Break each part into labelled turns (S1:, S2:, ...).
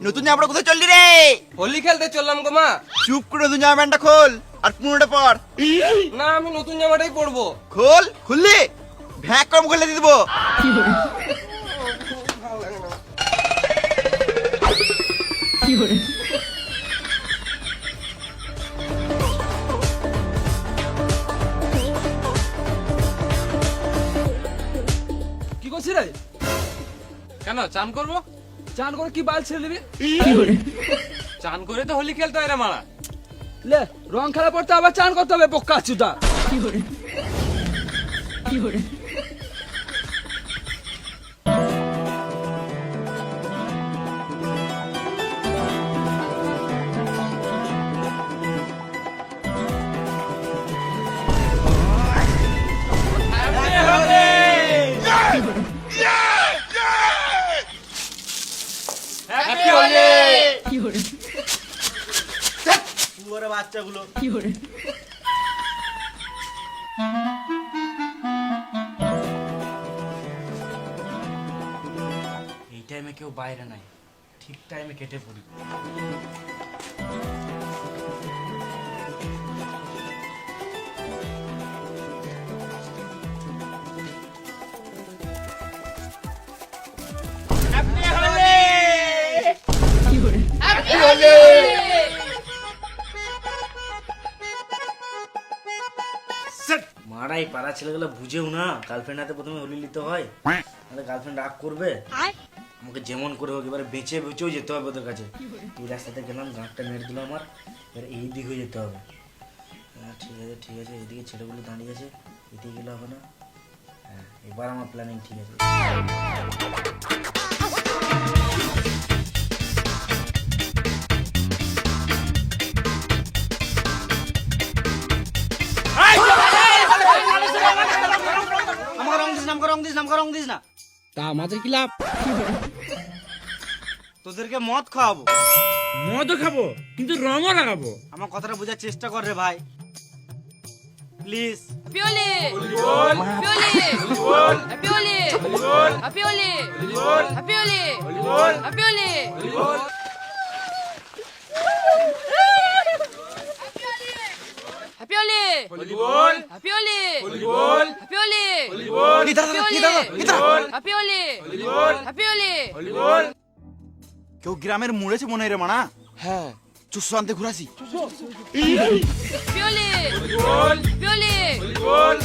S1: নতুন জামাটা কোথায় চললি রে?
S2: হোলি খেলতে চললাম গো মা।
S1: চুপ করে নতুন জামা প্যান্টটা খোল আর পুরোটা পর।
S2: না আমি নতুন জামাটাই পরবো।
S1: খোল, খুললি ভ্যাক কম খুলে দিয়ে দেবো।
S3: কি করছিস রে?
S2: কেন চান করবো?
S3: চান করে কি বাল ছেড়ে দিবি?
S2: চান করে তো হোলি খেলতে হয় রে মারা।
S3: লে রং খেলা পড়তে আবার চান করতে হবে পোক্কা চুদা।
S2: হ্যাপি হোলি।
S1: পুরো বাচ্চাগুলো
S4: এই টাইমে কেউ বাইরে নাই, ঠিক টাইমে কেটে পড়ি। মারা এই পাড়া ছেলেগুলো বুঝেও না গার্লফ্রেন্ড হাতে প্রথমে হোলি নিতে হয়, তাহলে গার্লফ্রেন্ড রাগ করবে। আমাকে যেমন করে হোক এবারে বেঁচে বেঁচেও যেতে হবে ওদের কাছে। এই রাস্তাতে গেলাম, গাঁটটা মেরে দিল আমার, এবার এই দিক হয়ে যেতে হবে। হ্যাঁ ঠিক আছে ঠিক আছে, এদিকে ছেলেগুলো দাঁড়িয়ে আছে, এদিকে গেলে হবে না। হ্যাঁ এবার আমার প্ল্যানিং ঠিক আছে।
S3: তা আমাদের কি লাভ?
S4: তোদেরকে মদ খাওয়াবো।
S5: মদও খাবো কিন্তু রঙও লাগাবো।
S4: আমার কথাটা বোঝার চেষ্টা কর রে ভাই, please.
S6: Pioli! Pioli! Pioli! Pioli! Pioli! Pioli! Pioli! Pioli! Pioli!
S1: কেউ গ্রামের মুড়েছে মনে হয় রে মানা। হ্যাঁ চুস্সু আনতে ঘুরাছি।
S6: Pioli! Pioli!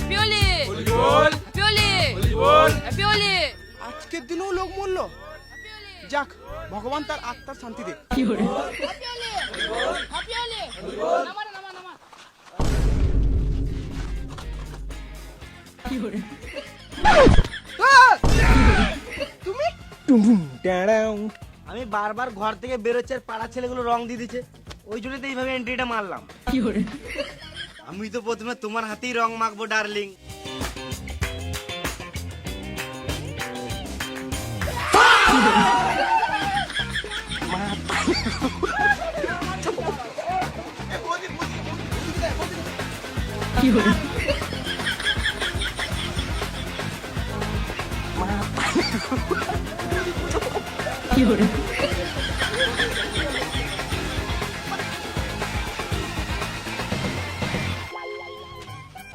S6: Pioli! Pioli!
S1: আজকের দিনেও লোক মরলো, যাক ভগবান তার আত্মার শান্তি দে।
S4: আমি বারবার ঘর থেকে বেরোচ্ছে আর পাড়া ছেলেগুলো রং দিয়ে দিচ্ছে, ওই জন্য তো এইভাবে এন্ট্রিটা মারলাম। আমি তো প্রথমে তোমার হাতেই রং মাখবো ডার্লিং।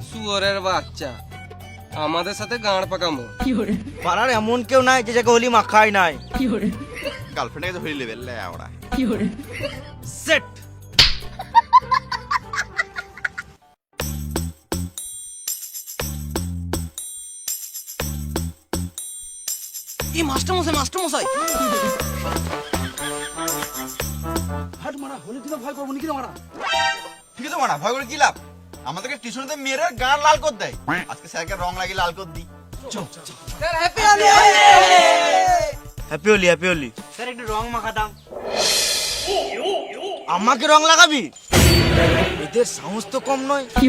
S2: শুয়োরের বাচ্চা, আমাদের সাথে গাঁড় পাকামো।
S4: পাড়ার এমন কেউ নাই যে যাকে হোলি মাখাই নাই।
S1: গার্লফ্রেন্ডে কাছে হয়ে লেভেল ওরা
S4: সেট।
S1: এই মাস্টার মশাই
S3: হাট মারা হোলি দিনে ভয় করবো নাকি রে মারা?
S1: ঠিক আছে মানা, ভয় করে কি লাভ? আমাদেরকে টিউশনতে মেরে গান লাল কর দেয়। আজকে স্যারকে রং লাগিয়ে লাল কর দিই।
S4: Happy Holi happy Holi. Sir একটু রং মাখাতাম। আমাকে রং লাগাবি? এদের সাহস তো কম নয়। কি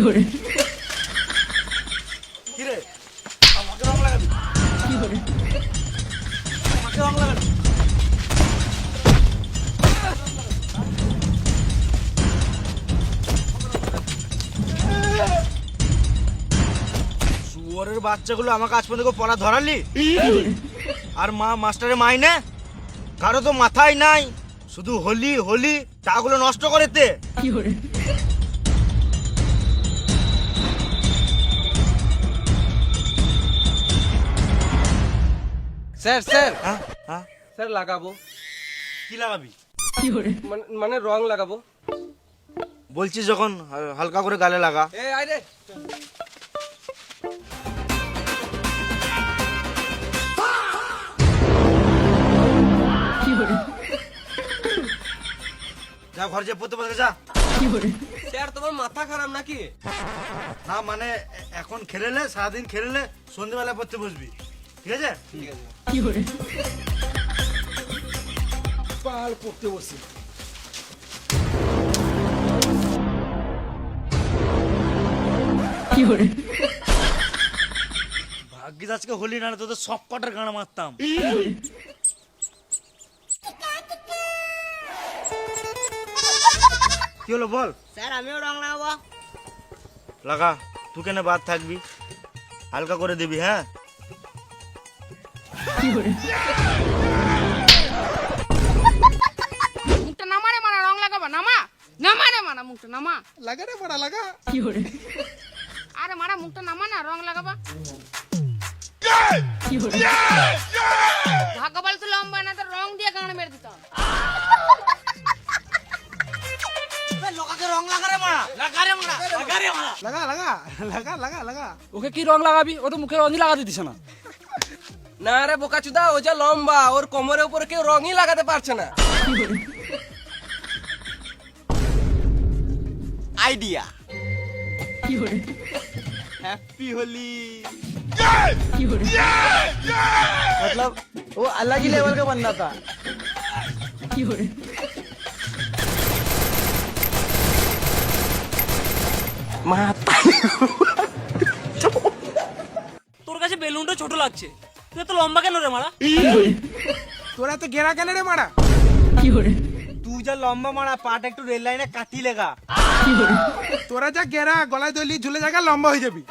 S4: রে আমাকে রং লাগাবি? আমাকে রং লাগাবি? শুয়োরের বাচ্চাগুলো আমাকে আজ পর্যন্ত পড়া ধরালি? আর মা মাস্টারের মাইনে কারো তো মাথায় নাই, শুধু হোলি হোলি চাগুলো নষ্ট করেতে।
S2: স্যার স্যার
S4: হ্যাঁ হ্যাঁ,
S2: স্যার লাগাবো,
S4: কি লাগাবি?
S2: মানে রং লাগাবো।
S4: বলছিস যখন হালকা করে গালে লাগা।
S2: এই আয় রে।
S4: যা ঘর যে পড়তে বসে যা।
S2: স্যার তোমার মাথা খারাপ নাকি?
S4: না মানে এখন খেলেলে, সারাদিন খেলেলে সন্ধ্যেবেলা পড়তে বসবি, ঠিক আছে?
S3: পাল পড়তে বসে।
S4: ভাগ্যিস আজকে হোলি না, তোদের সব কটার গান মারতাম। কি হলো বল?
S7: স্যার আমিও রং লাগাবো।
S4: লাগা, তুই কেন বাদ থাকবি? হালকা করে দিবি, হ্যাঁ?
S6: মুখটা নামা রে মানা, রং লাগাবা নামা। নামা রে মানা, মুখটা নামা।
S3: লাগা রে বড়া লাগা।
S6: আরে মারা মুখটা নামা না, রং লাগাবা। ভাগ্য বল তো লম্বা না, তো রং দিয়ে গান মেরে দিতাম।
S7: লোকাকে রং লাগা রে মারা, লাগা রে মারা, লাগা রে মারা।
S3: লাগা লাগা লাগা লাগা লাগা। ওকে কি রং লাগাবি? ও তো মুখে রঙই লাগাতে দিছে না।
S2: না রে বোকাচুদা, ও যা লম্বা, ওর কোমরের উপরে কেউ রঙই লাগাতে পারছে না।
S1: Idea, happy Holi.
S7: मतलब वो अलग ही लेवल का बंदा था।
S5: তোর কাছে বেলুনটা ছোট লাগছে, তুই এত লম্বা কেন রে মারা?
S3: তোরা তো গেরা কেন রে মারা?
S7: তুই যা লম্বা মারা, পাটা একটু রেল লাইনে কাটি লেগা।
S3: তোরা যা গেরা, গলায় দলি ঝুলে জায়গা লম্বা হয়ে যাবি।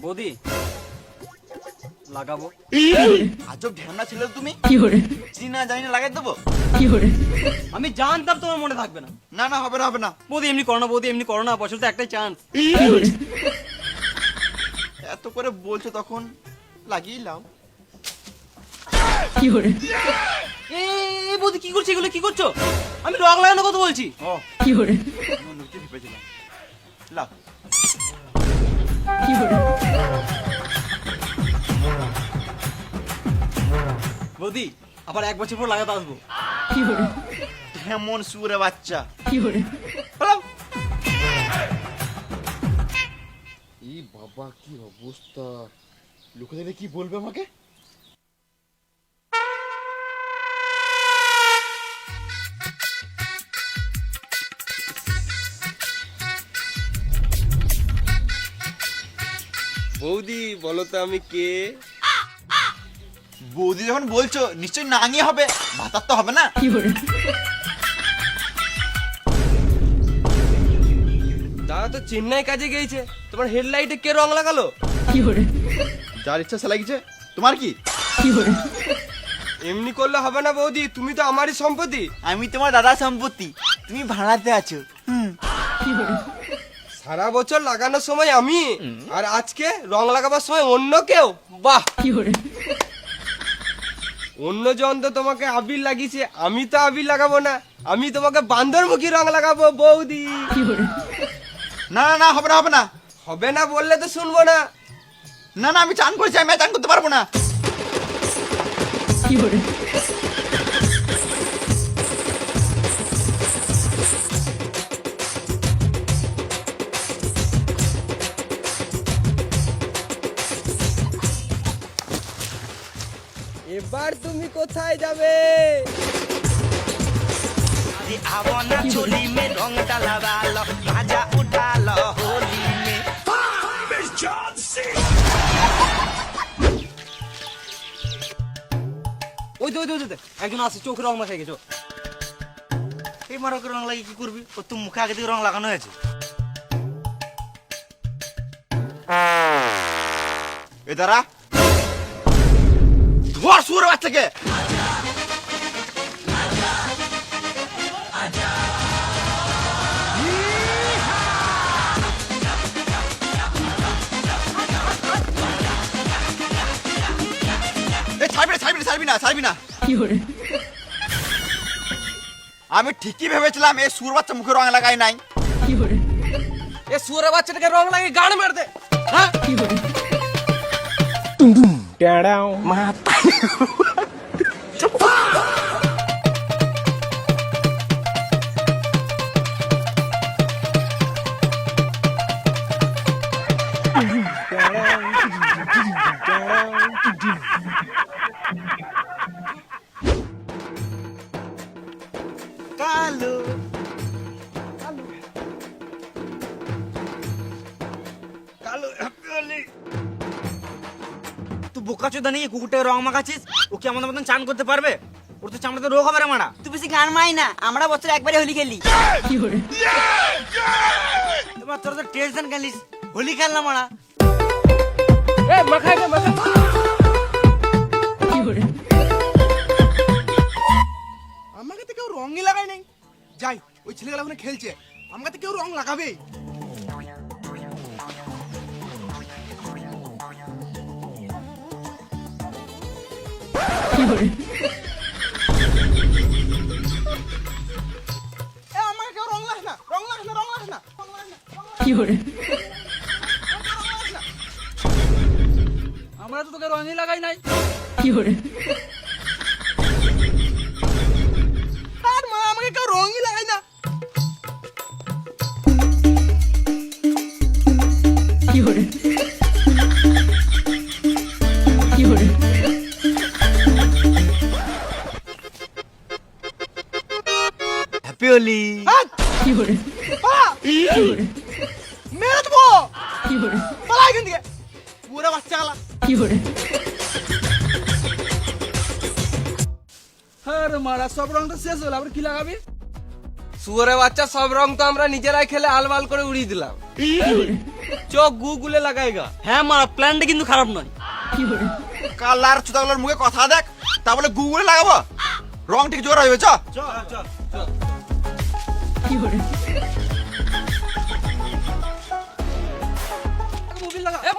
S2: বৌদি লাগাবো।
S1: আজব ঢ্যামনা ছিল তুমি। চিনি না জানি না লাগাই দেবো।
S5: আমি জানতাম তোমার মনে থাকবে না।
S1: না না, হবে না হবে না।
S5: বৌদি এমনি করো না, বৌদি এমনি করো না, বছর তো একটাই চান্স।
S1: এত করে বলছো তখন লাগিয়ে লাও।
S5: এই বৌদি কি করছো, এগুলো কি করছো? আমি রং লাগানোর কথা বলছি।
S1: ও আমি লুকিয়ে ভেবেছিলাম। লাও।
S5: বৌদি আবার এক বছর পর লাগাতে আসবো।
S1: কেমন সুরে বাচ্চা।
S8: এই বাবা কি অবস্থা, লোকে দেখলে কি বলবে আমাকে?
S2: বৌদি বলো তো আমি কে?
S1: বৌদি যখন বলছো নিশ্চয়ই নাঙি হবে, ভাতার তো হবে না।
S2: দাদা তো চেন্নাই কাজে গিয়েছে, তোমার হেডলাইটে কে রং লাগালো?
S1: যার ইচ্ছা সে লাগিয়েছে, তোমার কি?
S2: এমনি করলে হবে না বৌদি, তুমি তো আমারই সম্পত্তি।
S1: আমি তোমার দাদা সম্পত্তি, তুমি ভাড়াতে আছো।
S2: সারা বছর লাগানোর সময় আমি, আর আজকে রং লাগাবার সময় অন্য কেউ। বাহ, অন্য জন তো তোমাকে আবির লাগিয়েছে, আমি তো আবির লাগাবো না, আমি তোমাকে বান্দরমুখী রং লাগাবো বৌদি।
S1: না না না, হবে না হবে না।
S2: হবে না বললে তো শুনবো না।
S1: না না, আমি চান করেছি, আমি আর চান করতে পারবো না।
S2: এবার তুমি কোথায় যাবে?
S7: आवो ना चोली में रंग डलवा लो, मजा उठा लो होली में।
S5: ওই তো একজন আছে চোখে রং মাখাই গেছো।
S4: এই মারা ওকে রং লাগিয়ে কি করবি? ওর তো মুখে আগে থেকে রং লাগানো হয়েছে।
S1: এ দাঁড়া, ধর শুয়োরের বাচ্চাকে। ছাড়বি না। আমি ঠিকই ভেবেছিলাম এই সুর বাচ্চা মুখে রং লাগাই নাই।
S2: এ সুরের বাচ্চাটাকে রং লাগিয়ে গান মার দে। হ্যাঁ
S4: কালো কালো তুই বোকা চোদা নিয়ে কুকুরটাকে রং মাখাচ্ছিস। ও কি আমাদের মতন চান করতে পারবে? ওর তো চামড়াতে রোগ হবে রে মারা।
S5: তুই বেশি গান মাই না, আমরা বছরে একবারে হোলি খেলি।
S4: তোমার তোর তো টেনশন খেলিস, হোলি খেললাম মারা।
S2: এ মাখাই দে মাখা।
S3: আমাকে তো কেউ রঙই লাগাই নাই। যাই, ওই ছেলেগুলো ওখানে খেলছে, আমাকে তো কেউ রং লাগাবে। আমাকে কেউ রং লাগাস না, রং লাগাস না, রং লাগাস না, রং লাগাস না, রং লাগাস না।
S5: আমরা তো তোকে রঙই লাগাই নাই।
S3: আর মা আমাকে কেউ রঙই লাগাই না।
S4: হ্যাপি হোলি।
S3: মেরে দেবো, পালা এখান থেকে, পুরো বাচ্চা গালা।
S5: আরে মারা সব রংটা শেষ হলো, আবার কি লাগাবি?
S2: সুরের বাচ্চা সব রং তো আমরা নিজেরাই খেলে আলবাল করে উড়িয়ে দিলাম। চোখ গুলে লাগাইগা।
S5: হ্যাঁ মারা, প্ল্যানটা কিন্তু খারাপ নয়।
S1: কালার চুদাগুলোর মুখে কথা দেখ, তা বলে গুগলে লাগাবো? রং ঠিক জোর হইবে। চ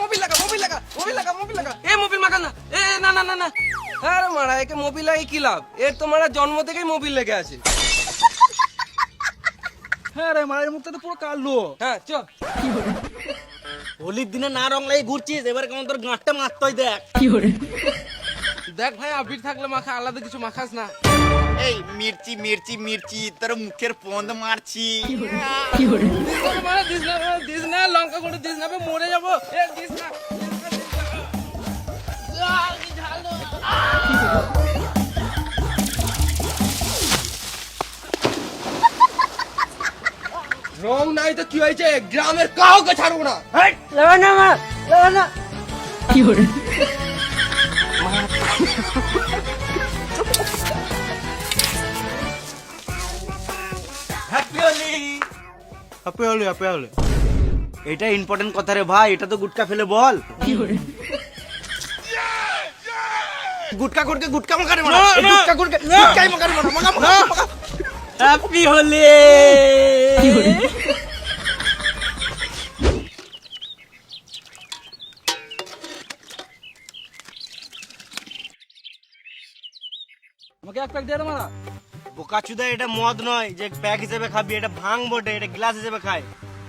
S2: মোবিল লাগা, মোবিল লাগা। এ মোবিল মাখা না। এ না। আরে মারা, একে মোবিল লাগিয়ে কি লাভ? এর তো মারা জন্ম থেকেই মোবিল লেগে আছে।
S5: হ্যাঁ রে মারা, এর মুখটা তো পুরো কালো।
S2: হ্যাঁ চ।
S4: হোলির দিনে না রং লাগিয়ে ঘুরছিস, এবার কেমন তোর গাঁটটা মারতে হয় দেখ।
S2: দেখ ভাই, আবির থাকলে মাখা, আলাদা কিছু মাখাস না।
S1: এই মির্চি তোর মুখের পন্দ মারছি।
S2: দিস না, লঙ্কা করে দিস না, মরে যাবো। দিস না। রং নাই তো কি হয়েছে? গ্রামের কাউকে ছাড়বো না।
S4: হ্যাপি হোলি। এটা ইম্পর্টেন্ট কথা রে ভাই, এটা তো গুটকা ফেলে বল।
S1: গুটকা মাখা রে মারা। গুটকাই মাখা রে মারা।
S4: হ্যাপি হোলি।
S5: আমাকে এক প্যাক দে রে মারা।
S4: বোকাচুদা, এটা মদ নয় যে প্যাক হিসেবে খাবি, এটা ভাং বটে, এটা গ্লাস হিসেবে খায়।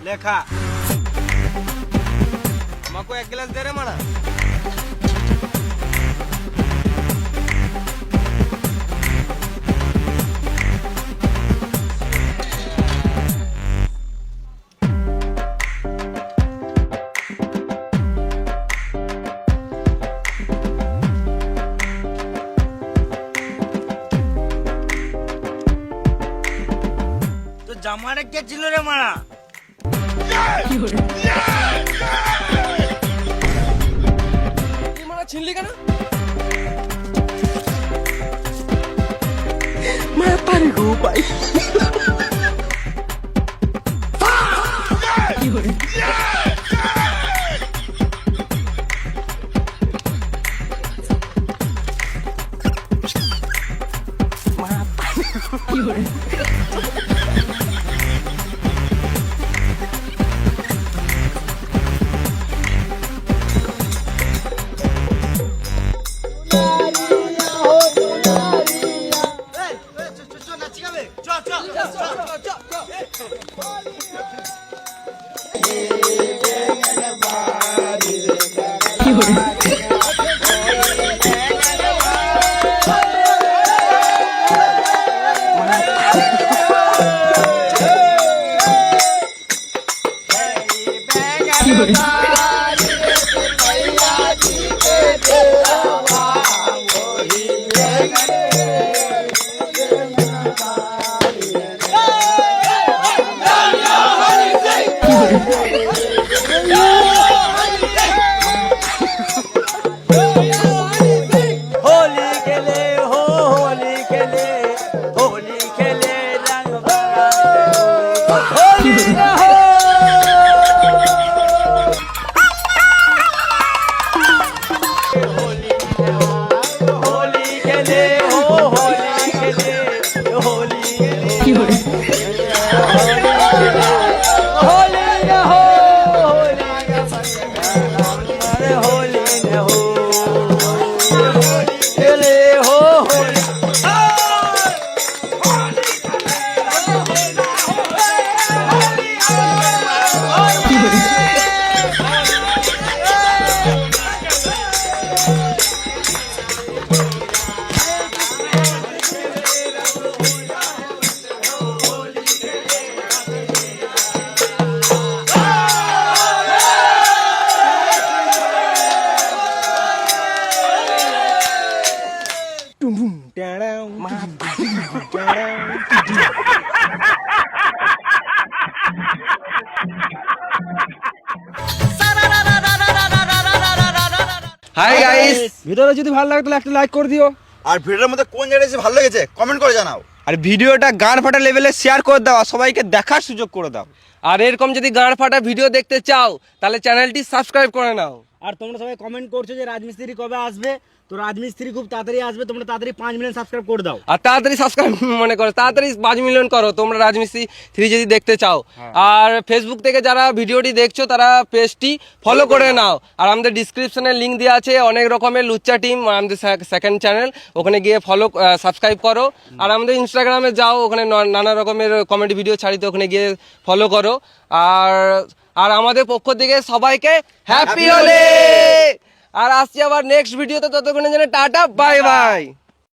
S4: লেখা
S2: আমাকে এক গ্লাস দে রে মারা।
S4: তো জামাটা কে ছিল রে মারা?
S2: ছিনলি কেন?
S7: होली खेले हो होली खेले होली खेले रंग होली न हो होली खेले हो होली खेले होली होली न हो होली न हो खेले हो होली
S2: হাই গাইস, ভিডিওটা যদি ভালো লাগে তাহলে একটা লাইক করে দিও।
S1: আর ভিডিওর মধ্যে কোন জায়গাটা এসে ভালো লেগেছে কমেন্ট করে জানাও।
S2: আর ভিডিওটা গান ফাটা লেভেলে শেয়ার করে দাও, সবাইকে দেখার সুযোগ করে দাও। আর এরকম যদি গান ফাটা ভিডিও দেখতে চাও তাহলে চ্যানেলটি সাবস্ক্রাইব করে নাও।
S4: আর তোমরা সবাই কমেন্ট করছো যে রাজমিস্ত্রি কবে আসবে, তো রাজমিস্ত্রি খুব তাড়াতাড়ি আসবে, তোমরা তাড়াতাড়ি 5 মিলিয়ন সাবস্ক্রাইব করে দাও।
S2: আর তাড়াতাড়ি সাবস্ক্রাইব মনে করো, তাড়াতাড়ি 5 মিলিয়ন করো তোমরা রাজমিস্ত্রি 3 যদি দেখতে চাও। আর ফেসবুক থেকে যারা ভিডিওটি দেখছো তারা পেজটি ফলো করে নাও। আর আমাদের ডিসক্রিপশনে লিংক দেওয়া আছে, অনেক রকমের লুচ্চা টিম আমাদের সেকেন্ড চ্যানেল, ওখানে গিয়ে ফলো সাবস্ক্রাইব করো। আর আমাদের ইনস্টাগ্রামে যাও, ওখানে নানা রকমের কমেডি ভিডিও ছাড়িতে, ওখানে গিয়ে ফলো করো। আর আমাদের পক্ষ থেকে সবাইকে হ্যাপি হোলি। আর আসছি আবার নেক্সট ভিডিওতে, ততক্ষণের জন্য টাটা বাই বাই।